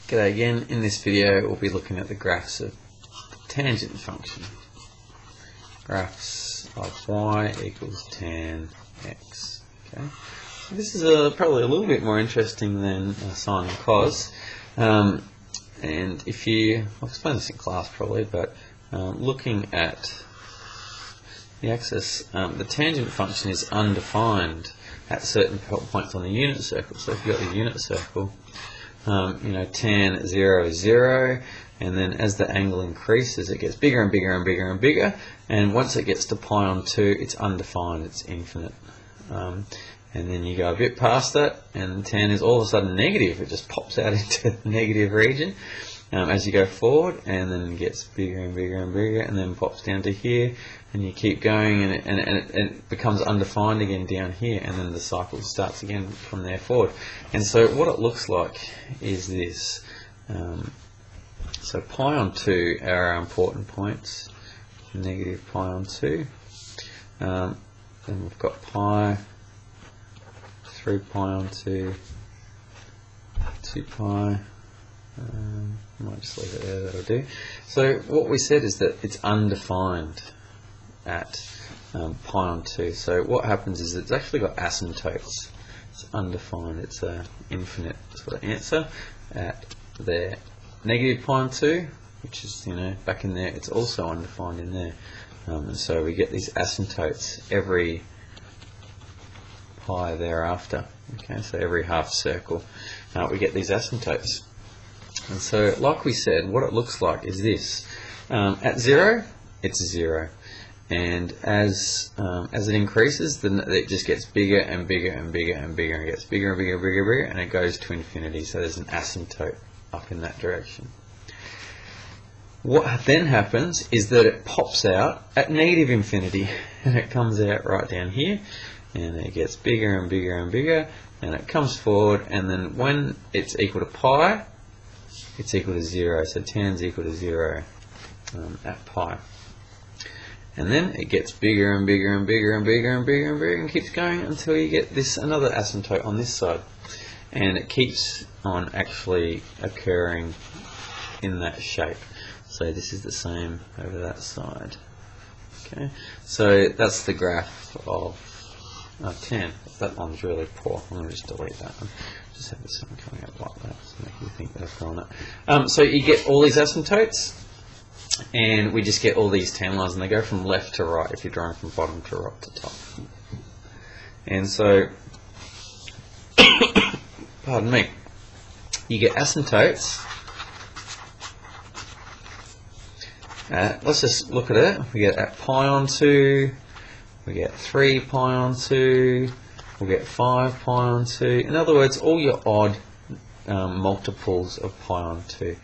G'day again. In this video we'll be looking at the graphs of the tangent function. Graphs of y equals tan x. Okay. So this is probably a little bit more interesting than sine and cos. And if I'll explain this in class probably, but looking at the axis, the tangent function is undefined at certain points on the unit circle. So if you've got the unit circle, tan 0 is 0, and then as the angle increases it gets bigger and bigger and bigger and bigger, and once it gets to pi on 2 it's undefined, it's infinite. And then you go a bit past that and tan is all of a sudden negative, it just pops out into the negative region as you go forward, and then it gets bigger and bigger and bigger, and then pops down to here, and you keep going, and it becomes undefined again down here, and then the cycle starts again from there forward. And so what it looks like is this. So pi on 2 are our important points, negative pi on 2. Then we've got pi, 3 pi on 2, 2 pi. I might just leave it there, that'll do. So what we said is that it's undefined at pi on 2. So what happens is it's actually got asymptotes. It's undefined, it's infinite sort of answer at there. Negative pi on 2, which is, back in there, it's also undefined in there. And so we get these asymptotes every pi thereafter. Okay, so every half circle we get these asymptotes. And so, like we said, what it looks like is this. At 0, it's 0. And as it increases, then it just gets bigger and bigger and bigger and bigger, and it gets bigger and bigger and bigger and bigger, and it goes to infinity. So there's an asymptote up in that direction. What then happens is that it pops out at negative infinity, and it comes out right down here, and it gets bigger and bigger and bigger, and it comes forward, and then when it's equal to pi, it's equal to 0, so tan's equal to 0 at pi. And then it gets bigger and bigger and bigger and bigger and bigger and bigger and keeps going until you get this another asymptote on this side. And it keeps on actually occurring in that shape. So this is the same over that side. Okay, so that's the graph of tan. That one's really poor. I'm going to just delete that one. Just have this one coming out like that to make you think that I've drawn it. So you get all these asymptotes, and we just get all these tan lines, and they go from left to right if you're drawing from bottom to right to top. And so, pardon me, you get asymptotes. Let's just look at it. We get at pi on 2, we get 3 pi on 2, we'll get 5 pi on 2. In other words, all your odd multiples of pi on 2.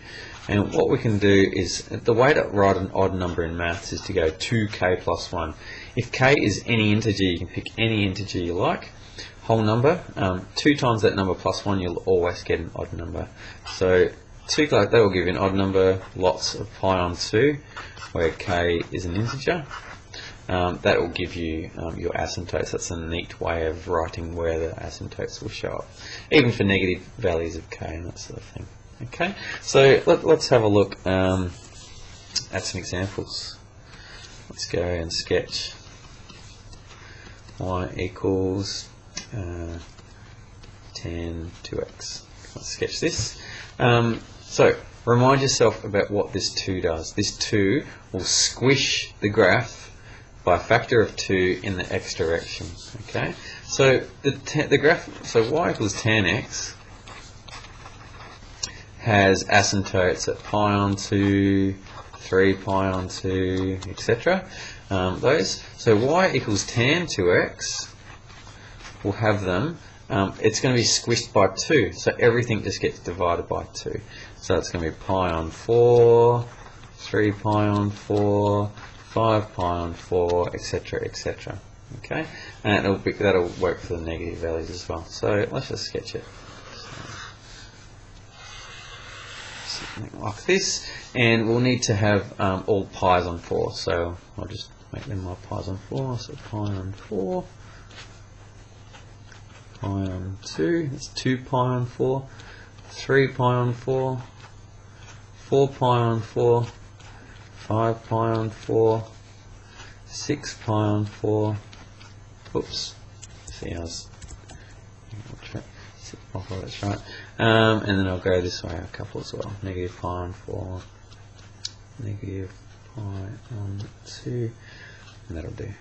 And what we can do is, the way to write an odd number in maths is to go 2k plus 1. If k is any integer, you can pick any integer you like, whole number. 2 times that number plus 1, you'll always get an odd number. So 2, that will give you an odd number, lots of pi on 2, where k is an integer. That will give you your asymptotes. That's a neat way of writing where the asymptotes will show up, even for negative values of k and that sort of thing. Okay, so let's have a look at some examples. Let's go and sketch y equals tan 2x. Let's sketch this. So remind yourself about what this 2 does. This 2 will squish the graph by a factor of 2 in the x direction. Okay, so the graph, so y equals tan x has asymptotes at pi on 2, 3 pi on 2, etc. So y equals tan 2x will have them. It's going to be squished by 2, so everything just gets divided by 2. So it's going to be pi on 4, 3 pi on 4, 5 pi on 4, etc., etc. Okay, and that'll work for the negative values as well. So let's just sketch it. Something like this, and we'll need to have all pi's on 4. So I'll just make them my pi's on 4. So pi on 4, pi on 2. That's 2 pi on 4. 3 pi on 4, 4 pi on 4, 5 pi on 4, 6 pi on 4, oops, see I was, that's right, and then I'll go this way a couple as well, negative pi on 4, negative pi on 2, and that'll do.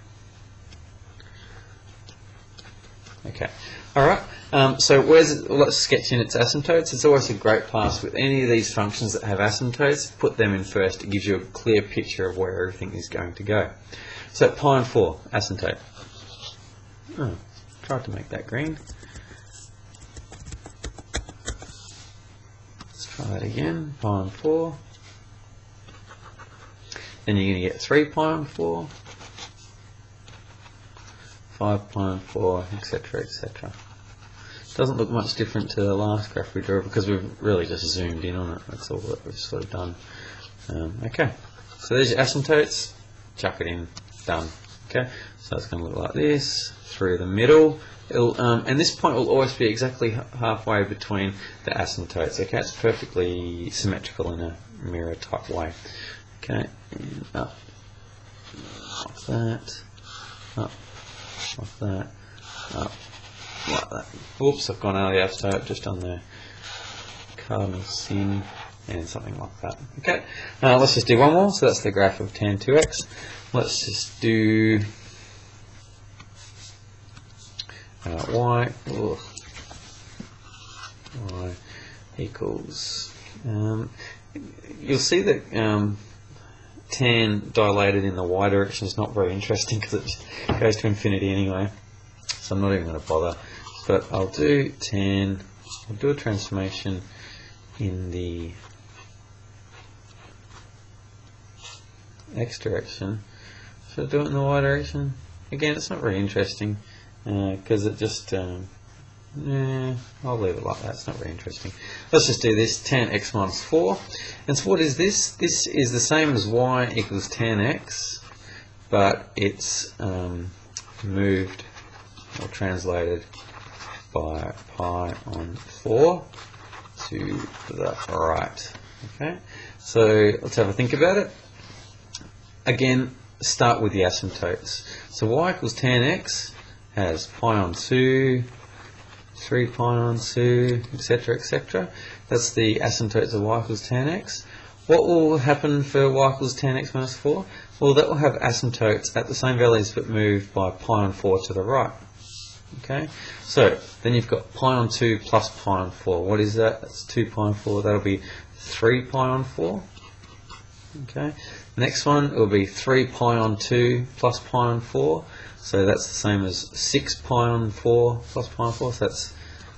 Okay, alright, so let's sketch in its asymptotes. It's always a great pass with any of these functions that have asymptotes, put them in first. It gives you a clear picture of where everything is going to go. So pi on 4, asymptote. Oh, tried to make that green. Let's try that again, pi on 4. Then you're going to get 3 pi on 4. 5 pi on 4, etc., etc. Doesn't look much different to the last graph we drew because we've really just zoomed in on it. That's all that we've sort of done. Okay, so there's your asymptotes. Chuck it in. Done. Okay, so it's going to look like this through the middle. And this point will always be exactly halfway between the asymptotes. Okay, it's perfectly symmetrical in a mirror type way. Okay, and up like that, up like that, up like that. Oops, I've gone out of the asymptote, just done the cardinal sin and something like that. Okay, let's just do one more. So that's the graph of tan 2x. Let's just do y equals, you'll see that tan dilated in the y direction is not very interesting because it goes to infinity anyway, so I'm not even going to bother, but I'll do tan, I'll do a transformation in the x direction. Should I do it in the y direction? Again, it's not very interesting because it just I'll leave it like that, it's not very interesting. Let's just do this, tan x minus 4. And so what is this? This is the same as y equals tan x, but it's moved or translated by pi on 4 to the right. Okay, so let's have a think about it. Again, start with the asymptotes. So y equals tan x has pi on 2, 3 pi on 2, etc., etc. That's the asymptotes of y equals tan x. What will happen for y equals tan x minus 4? Well, that will have asymptotes at the same values but moved by pi on 4 to the right. Okay, so then you've got pi on 2 plus pi on 4. What is that? That's 2 pi on 4. That'll be 3 pi on 4. Okay, next one will be 3 pi on 2 plus pi on 4. So that's the same as 6 pi on 4 plus pi on 4, so that's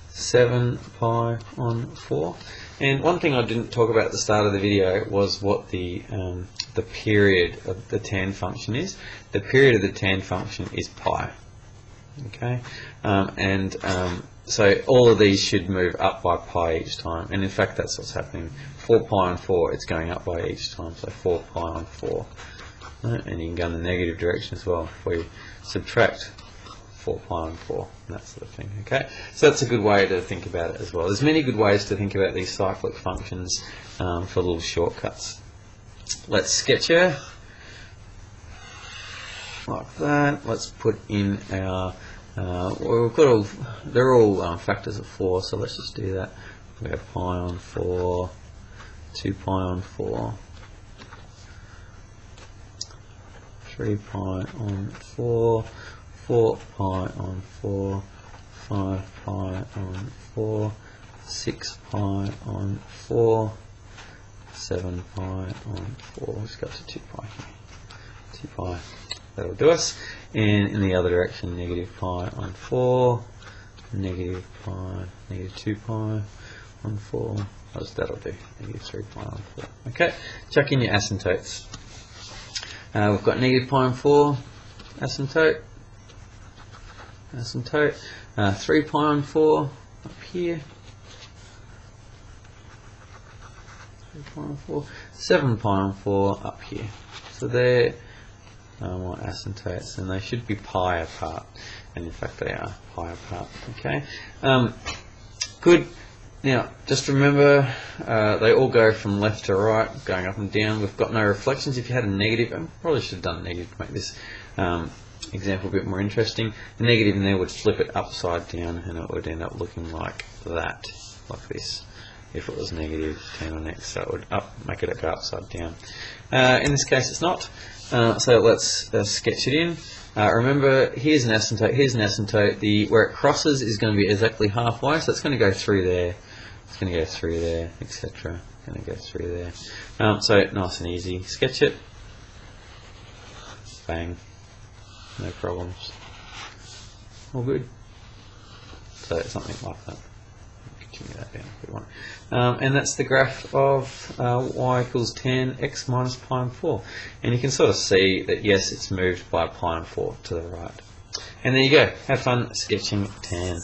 7 pi on 4. And one thing I didn't talk about at the start of the video was what the period of the tan function is. The period of the tan function is pi. Okay, so all of these should move up by pi each time, and in fact that's what's happening. 4 pi on 4, it's going up by each time, so 4 pi on 4. And you can go in the negative direction as well if we subtract 4 pi on 4, and that sort of thing. Okay, so that's a good way to think about it as well. There's many good ways to think about these cyclic functions for little shortcuts. Let's sketch her like that. Let's put in our well, we've got all, they're all factors of 4, so let's just do that. We have pi on 4, 2 pi on 4, 3 pi on 4, 4 pi on 4, 5 pi on 4, 6 pi on 4, 7 pi on 4. Let's go to 2 pi here. 2 pi. That'll do us. And in the other direction, negative pi on 4, negative pi, negative 2 pi on 4. That'll do. Negative 3 pi on 4. Okay, chuck in your asymptotes. We've got negative pi on 4, asymptote, 3 pi on 4 up here, 3 pi on 4, 7 pi on 4 up here. So they're my asymptotes, and they should be pi apart, and in fact they are pi apart. Okay, good. Now, just remember, they all go from left to right, going up and down. We've got no reflections. If you had a negative, I probably should have done a negative to make this example a bit more interesting. The negative in there would flip it upside down, and it would end up looking like that, like this. If it was negative 10 on x, so it would make it go upside down. In this case, it's not. So let's sketch it in. Remember, here's an asymptote, here's an asymptote. Where it crosses is going to be exactly halfway, so it's going to go through there. It's going to go through there, etc. Going to go through there. So nice and easy. Sketch it. Bang. No problems. All good. So something like that. Continue that down if we want. And that's the graph of y equals 10, x minus pi and 4. And you can sort of see that, yes, it's moved by pi and 4 to the right. And there you go. Have fun sketching tan.